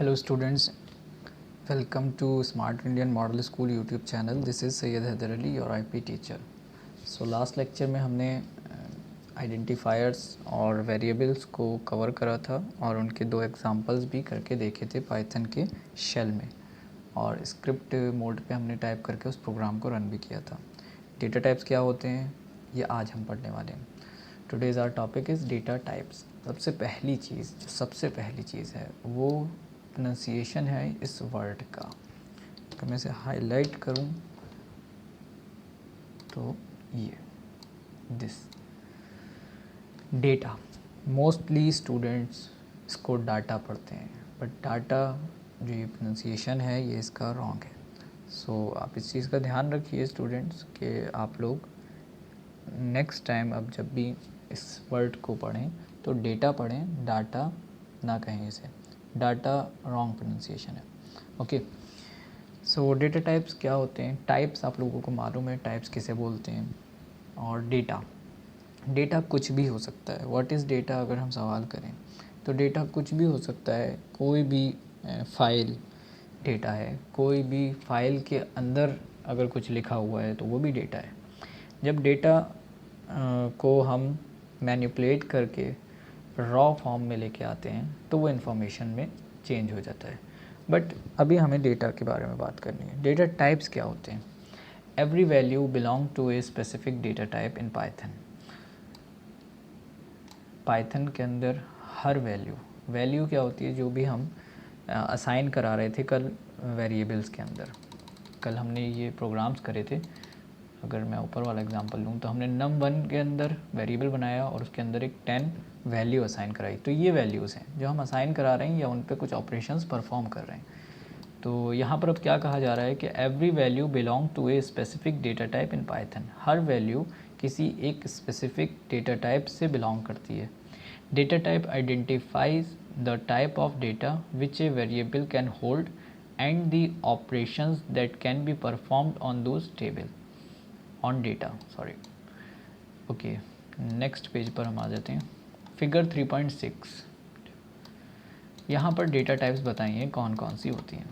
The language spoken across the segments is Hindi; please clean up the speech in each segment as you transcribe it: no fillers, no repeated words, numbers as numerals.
Hello students, welcome to Smart Indian Model School YouTube channel. This is Syed Haider Ali, your IP teacher. So last lecture में हमने आइडेंटिफायर्स और वेरिएबल्स को कवर करा था और उनके दो एग्जांपल्स भी करके देखे थे पाइथन के शेल में, और स्क्रिप्ट मोड पे हमने टाइप करके उस प्रोग्राम को रन भी किया था। डेटा टाइप्स क्या होते हैं ये आज हम पढ़ने वाले हैं। Today's our topic is data types. सबसे पहली चीज़ है वो प्रोनाउंसिएशन है इस वर्ड का। अगर मैं इसे हाईलाइट करूं तो ये दिस डेटा, मोस्टली स्टूडेंट्स इसको डाटा पढ़ते हैं, बट डाटा जो ये प्रोनाउंसिएशन है ये इसका रॉन्ग है। सो आप इस चीज़ का ध्यान रखिए स्टूडेंट्स कि आप लोग नेक्स्ट टाइम अब जब भी इस वर्ड को पढ़ें तो डेटा पढ़ें, डाटा ना कहें इसे। डाटा रॉन्ग प्रोनाउंसिएशन है। ओके, सो डेटा टाइप्स क्या होते हैं? टाइप्स आप लोगों को मालूम है टाइप्स किसे बोलते हैं। और डेटा कुछ भी हो सकता है। What is data? अगर हम सवाल करें तो डेटा कुछ भी हो सकता है। कोई भी फाइल डेटा है, कोई भी फाइल के अंदर अगर कुछ लिखा हुआ है तो वो भी डेटा है। जब डेटा को हम मैनिपुलेट करके रॉ फॉर्म में लेके आते हैं तो वो इन्फॉर्मेशन में चेंज हो जाता है। बट अभी हमें डेटा के बारे में बात करनी है। डेटा टाइप्स क्या होते हैं? Every value belong to a specific data type in Python के अंदर हर वैल्यू क्या होती है? जो भी हम असाइन करा रहे थे कल वेरिएबल्स के अंदर। कल हमने ये प्रोग्राम्स करे थे। अगर मैं ऊपर वाला एग्जांपल लूँ तो हमने num1 के अंदर वेरिएबल बनाया और उसके अंदर एक 10 वैल्यू असाइन कराई। तो ये वैल्यूज़ हैं जो हम असाइन करा रहे हैं या उन पे कुछ ऑपरेशंस परफॉर्म कर रहे हैं। तो यहाँ पर अब क्या कहा जा रहा है कि every value belong to a specific data type in Python. हर वैल्यू किसी एक स्पेसिफिक डेटा टाइप से बिलोंग करती है। Data type identifies the type of data which a variable can hold and the operations that can be performed on those table on data. Sorry, okay, next page पर हम आ जाते हैं। फिगर 3.6, यहाँ पर डेटा टाइप्स बताइए कौन कौन सी होती हैं।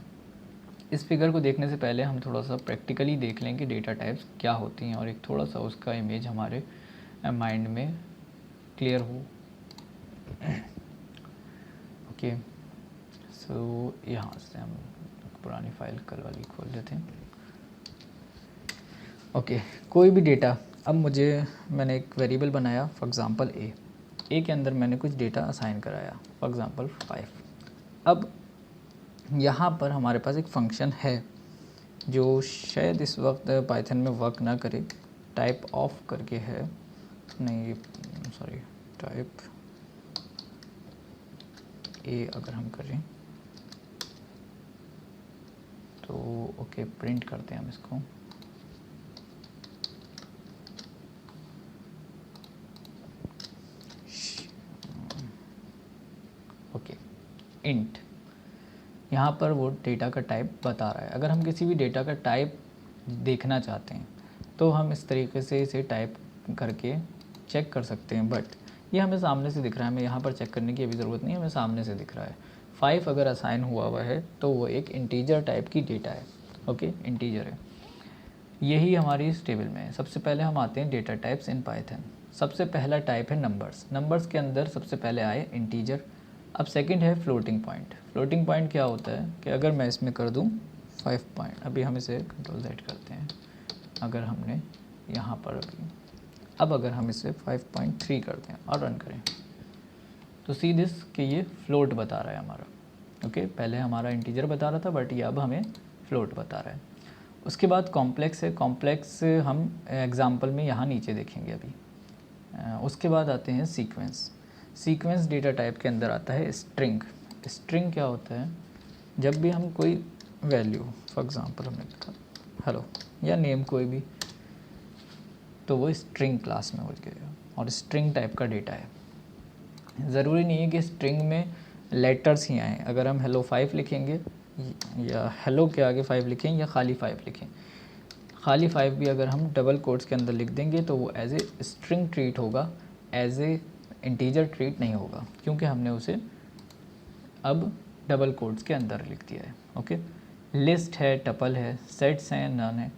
इस फिगर को देखने से पहले हम थोड़ा सा प्रैक्टिकली देख लें कि डेटा टाइप्स क्या होती हैं और एक थोड़ा सा उसका इमेज हमारे माइंड में क्लियर हो। ओके, सो यहाँ से हम पुरानी फाइल कल वाली खोल लेते हैं। ओके, कोई भी डेटा, अब मैंने एक वेरिएबल बनाया फॉर एग्ज़ाम्पल ए के अंदर मैंने कुछ डेटा असाइन कराया फॉर एग्ज़ाम्पल 5। अब यहाँ पर हमारे पास एक फंक्शन है जो शायद इस वक्त पाइथन में वर्क ना करे, टाइप ऑफ करके है, नहीं सॉरी, टाइप ए अगर हम करें तो ओके, प्रिंट करते हैं हम इसको। ओके, इंट, यहाँ पर वो डेटा का टाइप बता रहा है। अगर हम किसी भी डेटा का टाइप देखना चाहते हैं तो हम इस तरीके से इसे टाइप करके चेक कर सकते हैं, बट ये हमें सामने से दिख रहा है। हमें यहाँ पर चेक करने की अभी ज़रूरत नहीं है, हमें सामने से दिख रहा है। 5 अगर असाइन हुआ है तो वो एक इंटीजर टाइप की डेटा है। ओके, इंटीजर है। यही हमारी इस टेबल में है। सबसे पहले हम आते हैं डेटा टाइप्स इन पाइथन। सबसे पहला टाइप है नंबर्स के अंदर सबसे पहले आए इंटीजर। अब सेकंड है फ्लोटिंग पॉइंट। फ्लोटिंग पॉइंट क्या होता है कि अगर मैं इसमें कर दूं 5 पॉइंट, अभी हम इसे कंट्रोल Z करते हैं। अगर हमने यहाँ पर अगर हम इसे 5.3 करते हैं और रन करें तो सी दिस कि ये फ्लोट बता रहा है हमारा। ओके, पहले हमारा इंटीजर बता रहा था बट ये अब हमें फ्लोट बता रहा है। उसके बाद कॉम्प्लेक्स है। कॉम्प्लेक्स हम एग्जाम्पल में यहाँ नीचे देखेंगे अभी। उसके बाद आते हैं सीक्वेंस डेटा टाइप के अंदर आता है स्ट्रिंग क्या होता है? जब भी हम कोई वैल्यू, फॉर एग्जांपल हमने लिखा हेलो या नेम कोई भी, तो वो स्ट्रिंग क्लास में हो गया और स्ट्रिंग टाइप का डेटा है। ज़रूरी नहीं है कि स्ट्रिंग में लेटर्स ही आएँ। अगर हम hello 5 लिखेंगे या हेलो के आगे 5 लिखें या खाली 5 लिखें, खाली 5 भी अगर हम डबल कोट्स के अंदर लिख देंगे तो वो एज ए स्ट्रिंग ट्रीट होगा, एज ए इंटीजर ट्रीट नहीं होगा, क्योंकि हमने उसे अब डबल कोट्स के अंदर लिख दिया है। ओके, लिस्ट है, टपल है, सेट्स हैं, नन है,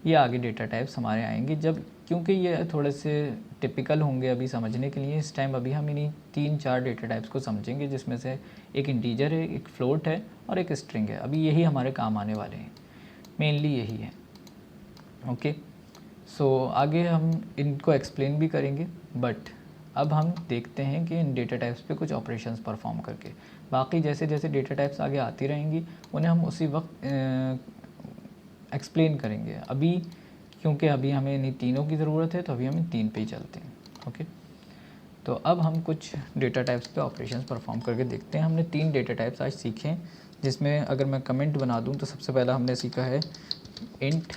ये आगे डेटा टाइप्स हमारे आएंगे जब, क्योंकि ये थोड़े से टिपिकल होंगे अभी समझने के लिए। इस टाइम अभी हम इन्हीं 3-4 डेटा टाइप्स को समझेंगे, जिसमें से एक इंटीजर है, एक फ्लोट है और एक स्ट्रिंग है। अभी यही हमारे काम आने वाले हैं, मेनली यही है। ओके, सो आगे हम इनको एक्सप्लेन भी करेंगे, बट अब हम देखते हैं कि इन डेटा टाइप्स पे कुछ ऑपरेशंस परफॉर्म करके, बाकी जैसे जैसे डेटा टाइप्स आगे आती रहेंगी उन्हें हम उसी वक्त एक्सप्लेन करेंगे। अभी क्योंकि अभी हमें इन तीनों की ज़रूरत है, तो अभी हम इन 3 पे ही चलते हैं। ओके, तो अब हम कुछ डेटा टाइप्स पे ऑपरेशंस परफॉर्म करके देखते हैं। हमने 3 डेटा टाइप्स आज सीखे हैं, जिसमें अगर मैं कमेंट बना दूं तो सबसे पहला हमने सीखा है इंट,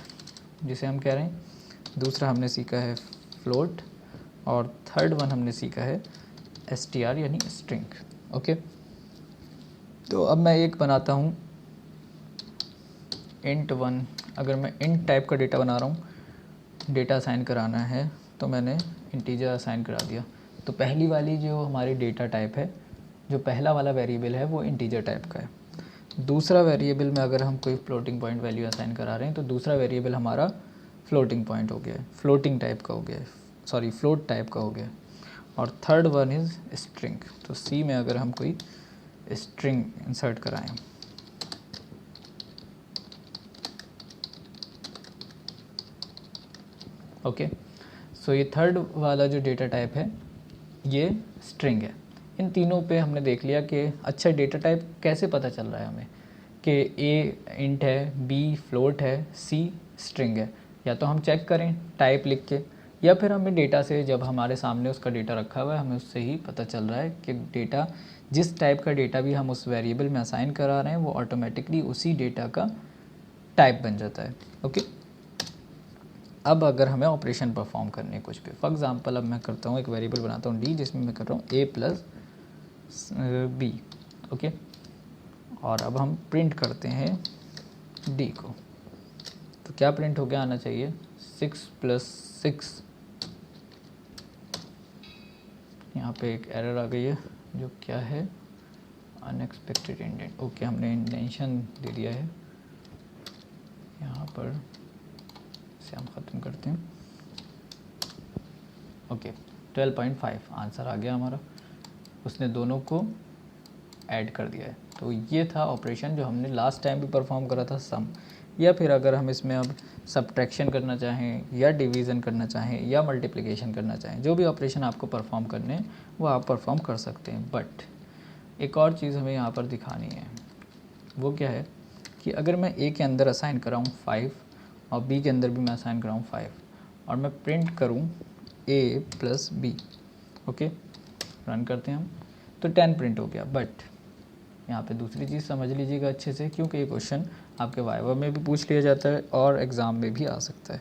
जिसे हम कह रहे हैं, दूसरा हमने सीखा है फ्लोट, और थर्ड वन हमने सीखा है str यानी स्ट्रिंग। ओके, तो अब मैं एक बनाता हूँ int1। अगर मैं int टाइप का डेटा बना रहा हूँ, डेटा असाइन कराना है, तो मैंने इंटीजर असाइन करा दिया। तो पहली वाली जो हमारी डेटा टाइप है, जो पहला वाला वेरिएबल है वो इंटीजर टाइप का है। दूसरा वेरिएबल में अगर हम कोई फ्लोटिंग पॉइंट वैल्यू असाइन करा रहे हैं, तो दूसरा वेरिएबल हमारा फ्लोटिंग पॉइंट हो गया है, फ्लोटिंग टाइप का हो गया है, सॉरी फ्लोट टाइप का हो गया है। और थर्ड वन इज़ स्ट्रिंग। तो सी में अगर हम कोई स्ट्रिंग इंसर्ट कराएं, ओके, सो ये थर्ड वाला जो डेटा टाइप है ये स्ट्रिंग है। इन तीनों पे हमने देख लिया कि अच्छा डेटा टाइप कैसे पता चल रहा है हमें, कि ए इंट है, बी फ्लोट है, सी स्ट्रिंग है। या तो हम चेक करें टाइप लिख के, या फिर हमें डेटा से, जब हमारे सामने उसका डेटा रखा हुआ है, हमें उससे ही पता चल रहा है कि डेटा, जिस टाइप का डेटा भी हम उस वेरिएबल में असाइन करा रहे हैं, वो ऑटोमेटिकली उसी डेटा का टाइप बन जाता है। ओके, अब अगर हमें ऑपरेशन परफॉर्म करने कुछ पे, फॉर एग्जांपल अब मैं करता हूँ, एक वेरिएबल बनाता हूँ डी, जिसमें मैं कर रहा हूँ a प्लस बी। ओके, और अब हम प्रिंट करते हैं डी को, तो क्या प्रिंट हो गया आना चाहिए 6 + 6। यहाँ पे एक एरर आ गई है, जो क्या है, अनएक्सपेक्टेड इंडेंट। ओके, हमने इंडेंशन दे दिया है यहाँ पर, इसे हम ख़त्म करते हैं। ओके, 12.5 आंसर आ गया हमारा, उसने दोनों को ऐड कर दिया है। तो ये था ऑपरेशन जो हमने लास्ट टाइम भी परफॉर्म करा था, सम। या फिर अगर हम इसमें अब सब्ट्रैक्शन करना चाहें, या डिवीज़न करना चाहें, या मल्टीप्लिकेशन करना चाहें, जो भी ऑपरेशन आपको परफॉर्म करने हैं वो आप परफॉर्म कर सकते हैं। बट एक और चीज़ हमें यहाँ पर दिखानी है, वो क्या है कि अगर मैं ए के अंदर असाइन कराऊँ 5 और बी के अंदर भी मैं असाइन कराऊँ 5, और मैं प्रिंट करूँ a plus b, okay, run करते हैं हम, तो 10 प्रिंट हो गया। बट यहाँ पे दूसरी चीज़ समझ लीजिएगा अच्छे से, क्योंकि ये क्वेश्चन आपके वाइवा में भी पूछ लिया जाता है और एग्ज़ाम में भी आ सकता है।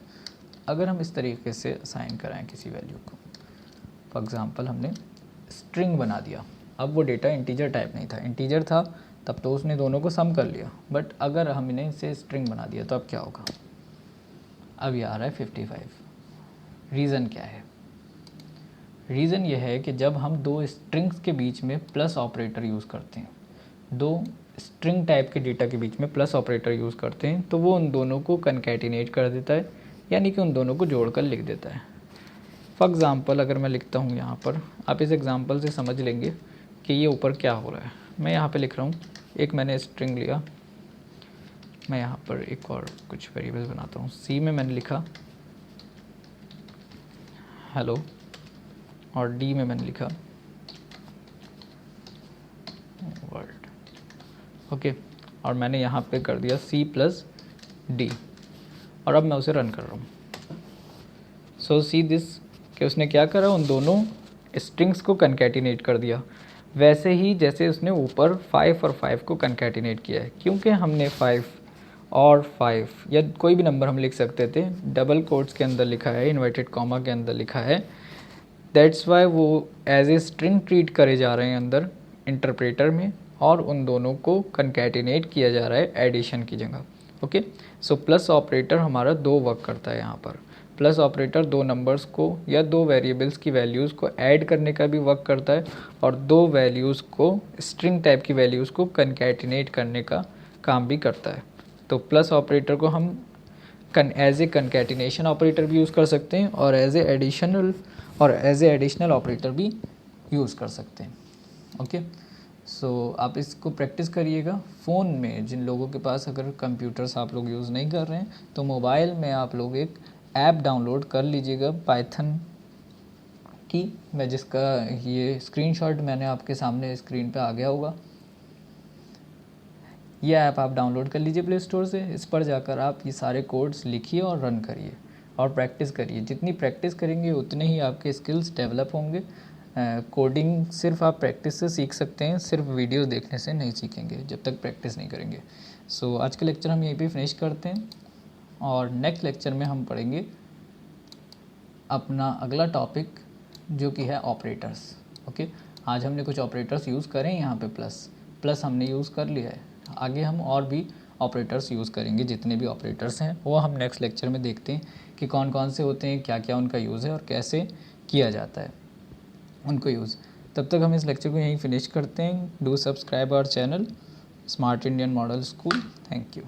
अगर हम इस तरीके से असाइन कराएं किसी वैल्यू को, फॉर एग्ज़ाम्पल हमने स्ट्रिंग बना दिया, अब वो डेटा इंटीजर टाइप नहीं था, इंटीजर था तब तो उसने दोनों को सम कर लिया, बट अगर हमने इसे स्ट्रिंग बना दिया तो अब क्या होगा, अब ये आ रहा है 55। रीज़न क्या है? रीज़न ये है कि जब हम दो स्ट्रिंग्स के बीच में प्लस ऑपरेटर यूज़ करते हैं, दो स्ट्रिंग टाइप के डेटा के बीच में प्लस ऑपरेटर यूज़ करते हैं, तो वो उन दोनों को कनकैटिनेट कर देता है, यानी कि उन दोनों को जोड़कर लिख देता है। फॉर एग्ज़ाम्पल अगर मैं लिखता हूँ यहाँ पर, आप इस एग्ज़ाम्पल से समझ लेंगे कि ये ऊपर क्या हो रहा है। मैं यहाँ पे लिख रहा हूँ, एक मैंने स्ट्रिंग लिया, मैं यहाँ पर एक और कुछ वेरिएबल बनाता हूँ। सी में मैंने लिखा हेलो, और डी में मैंने लिखा वर्ल्ड, ओके, और मैंने यहाँ पे कर दिया C प्लस डी, और अब मैं उसे रन कर रहा हूँ। सो सी दिस कि उसने क्या करा, उन दोनों स्ट्रिंग्स को कनकैटिनेट कर दिया, वैसे ही जैसे उसने ऊपर 5 और 5 को कनकैटिनेट किया है। क्योंकि हमने 5 और 5 या कोई भी नंबर हम लिख सकते थे, डबल कोट्स के अंदर लिखा है, इन्वर्टेड कॉमा के अंदर लिखा है, दैट्स वाई वो एज ए स्ट्रिंग ट्रीट करे जा रहे हैं अंदर इंटरप्रेटर में, और उन दोनों को कनकैटिनेट किया जा रहा है एडिशन की जगह। ओके, सो प्लस ऑपरेटर हमारा दो वर्क करता है यहाँ पर। प्लस ऑपरेटर दो नंबर्स को या दो वेरिएबल्स की वैल्यूज़ को ऐड करने का भी वर्क करता है और दो वैल्यूज़ को स्ट्रिंग टाइप की वैल्यूज़ को कंकैटिनेट करने का काम भी करता है। तो प्लस ऑपरेटर को हम एज ए कंकैटिनेशन ऑपरेटर भी यूज़ कर सकते हैं और एज ए एडिशनल ऑपरेटर भी यूज़ कर सकते हैं। ओके, सो आप इसको प्रैक्टिस करिएगा। फ़ोन में जिन लोगों के पास अगर कंप्यूटर्स आप लोग यूज़ नहीं कर रहे हैं तो मोबाइल में आप लोग एक ऐप डाउनलोड कर लीजिएगा पाइथन की, मैं जिसका ये स्क्रीनशॉट मैंने आपके सामने स्क्रीन पे आ गया होगा। ये ऐप आप डाउनलोड कर लीजिए प्ले स्टोर से। इस पर जाकर आप ये सारे कोड्स लिखिए और रन करिए और प्रैक्टिस करिए। जितनी प्रैक्टिस करेंगे उतने ही आपके स्किल्स डेवलप होंगे। कोडिंग सिर्फ आप प्रैक्टिस से सीख सकते हैं, सिर्फ वीडियोस देखने से नहीं सीखेंगे जब तक प्रैक्टिस नहीं करेंगे। सो आज का लेक्चर हम यहीं पे फिनिश करते हैं और नेक्स्ट लेक्चर में हम पढ़ेंगे अपना अगला टॉपिक जो कि है ऑपरेटर्स। ओके, आज हमने कुछ ऑपरेटर्स यूज़ करें, यहाँ पे प्लस हमने यूज़ कर लिया है। आगे हम और भी ऑपरेटर्स यूज़ करेंगे, जितने भी ऑपरेटर्स हैं वो हम नेक्स्ट लेक्चर में देखते हैं कि कौन कौन से होते हैं, क्या क्या उनका यूज़ है और कैसे किया जाता है उनको यूज़। तब तक हम इस लेक्चर को यहीं फिनिश करते हैं। Do subscribe our channel smart Indian model school. Thank you.